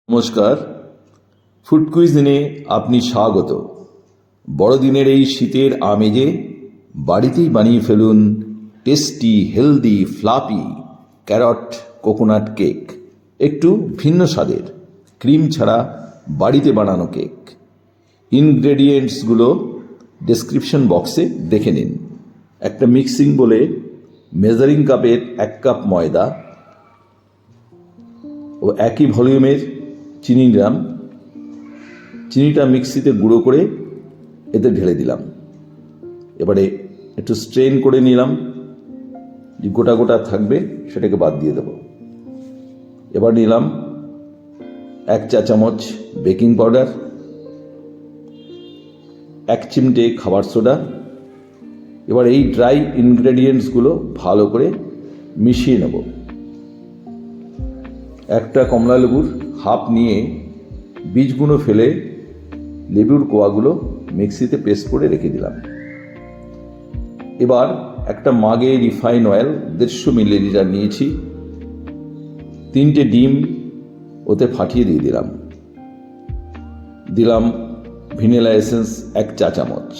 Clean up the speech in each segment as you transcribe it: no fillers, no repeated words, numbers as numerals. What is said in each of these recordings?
নমস্কার, ফুড কুইজিনে আপনি স্বাগত। বড়দিনের এই শীতের আমেজে বাড়িতেই বানিয়ে ফেলুন tasty, healthy, fluffy carrot coconut cake. একটু ভিন্ন স্বাদের ক্রিম ছাড়া বাড়িতে বানানো কেক। ইনগ্রেডিয়েন্টসগুলো ডেসক্রিপশন বক্সে দেখে নিন। একটা মিক্সিং বলে মেজারিং কাপের 1 কাপ ময়দা ও একই ভলিউমের চিনি নিলাম। চিনিটা মিক্সিতে গুঁড়ো করে এতে ঢেলে দিলাম। এবারে একটু স্ট্রেন করে নিলাম, যে গোটা গোটা থাকবে সেটাকে বাদ দিয়ে দেব। এবার নিলাম 1 চা চামচ বেকিং পাউডার, 1 চিমটে খাবার সোডা। এবার এই ড্রাই ইনগ্রেডিয়েন্টসগুলো ভালো করে মিশিয়ে নেব। একটা কমলা লেবুর হাফ নিয়ে বীজগুলো ফেলে লেবুর কোয়াগুলো মিক্সিতে পেস্ট করে রেখে দিলাম। এবার একটা মাগে রিফাইন অয়েল 150 মিলিলিটার নিয়েছি, 3টে ডিম ওতে ফাটিয়ে দিয়ে দিলাম ভ্যানিলা এসেন্স 1 চা চামচ।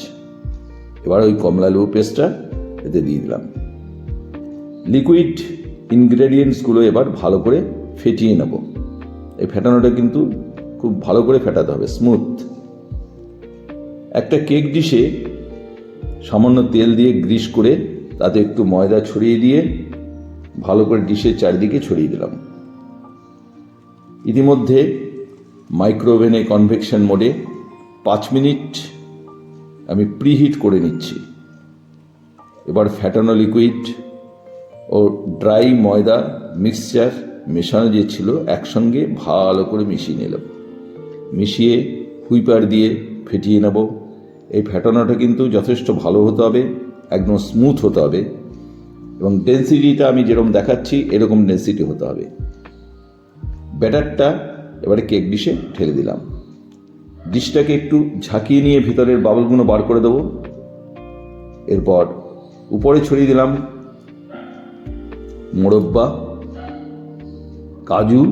এবার ওই কমলা লেবু পেস্টটা এতে দিয়ে দিলাম। লিকুইড ইনগ্রেডিয়েন্টসগুলো এবার ভালো করে ফেটিয়ে নেব। এই ফেটানোটা কিন্তু খুব ভালো করে ফেটাতে হবে, স্মুথ। একটা কেক ডিশে সামান্য তেল দিয়ে গ্রিস করে তাতে একটু ময়দা ছড়িয়ে দিয়ে ভালো করে ডিশের চারিদিকে ছড়িয়ে দিলাম। ইতিমধ্যে মাইক্রোওভেনে কনভেকশন মোডে 5 মিনিট আমি প্রিহিট করে নিচ্ছি। এবার ফ্যাটানো লিকুইড ও ড্রাই ময়দা মিক্সচার মেশানো যে ছিল একসঙ্গে ভালো করে মিশিয়ে নিলাম। মিশিয়ে হুইপার দিয়ে ফেটিয়ে নেব। এই ফেটানোটা কিন্তু যথেষ্ট ভালো হতে হবে, একদম স্মুথ হতে হবে, এবং ডেন্সিটিটা আমি যেরকম দেখাচ্ছি এরকম ডেন্সিটি হতে হবে। ব্যাটারটা এবারে কেক ডিশে ঢেলে দিলাম। ডিশটাকে একটু ঝাঁকিয়ে নিয়ে ভিতরের বাবলগুলো বার করে দেবো। এরপর উপরে ছড়িয়ে দিলাম মোরব্বা, কাজু,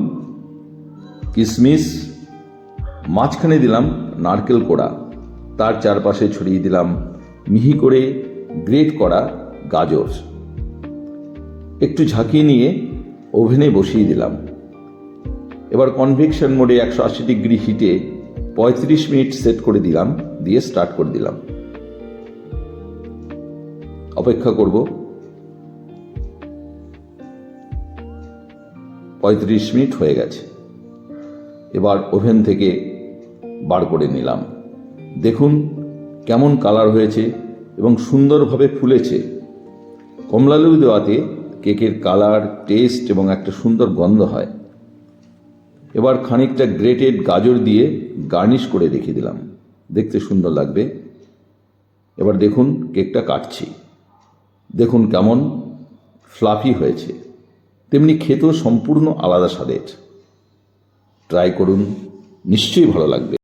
কিশমিশ, মাঝখানে দিলাম নারকেল কোড়া, তার চারপাশে ছড়িয়ে দিলাম মিহি করে গ্রেট করা গাজর। একটু ঝাঁকিয়ে নিয়ে ওভেনে বসিয়ে দিলাম। এবার কনভেকশন মোডে 180 ডিগ্রি হিটে 35 মিনিট সেট করে দিলাম, দিয়ে স্টার্ট করে দিলাম। অপেক্ষা করব। 35 মিনিট হয়ে গেছে। এবার ওভেন থেকে বার করে নিলাম। দেখুন কেমন কালার হয়েছে এবং সুন্দরভাবে ফুলেছে। কমলালেবু দেওয়াতে কেকের কালার, টেস্ট এবং একটা সুন্দর গন্ধ হয়। এবার খানিকটা গ্রেটেড গাজর দিয়ে গার্নিশ করে রেখে দিলাম, দেখতে সুন্দর লাগবে। এবার দেখুন কেকটা কাটছি, দেখুন কেমন ফ্লাফি হয়েছে, তেমনি খেতেও সম্পূর্ণ আলাদা স্বাদের। ট্রাই করুন, নিশ্চয়ই ভালো লাগবে।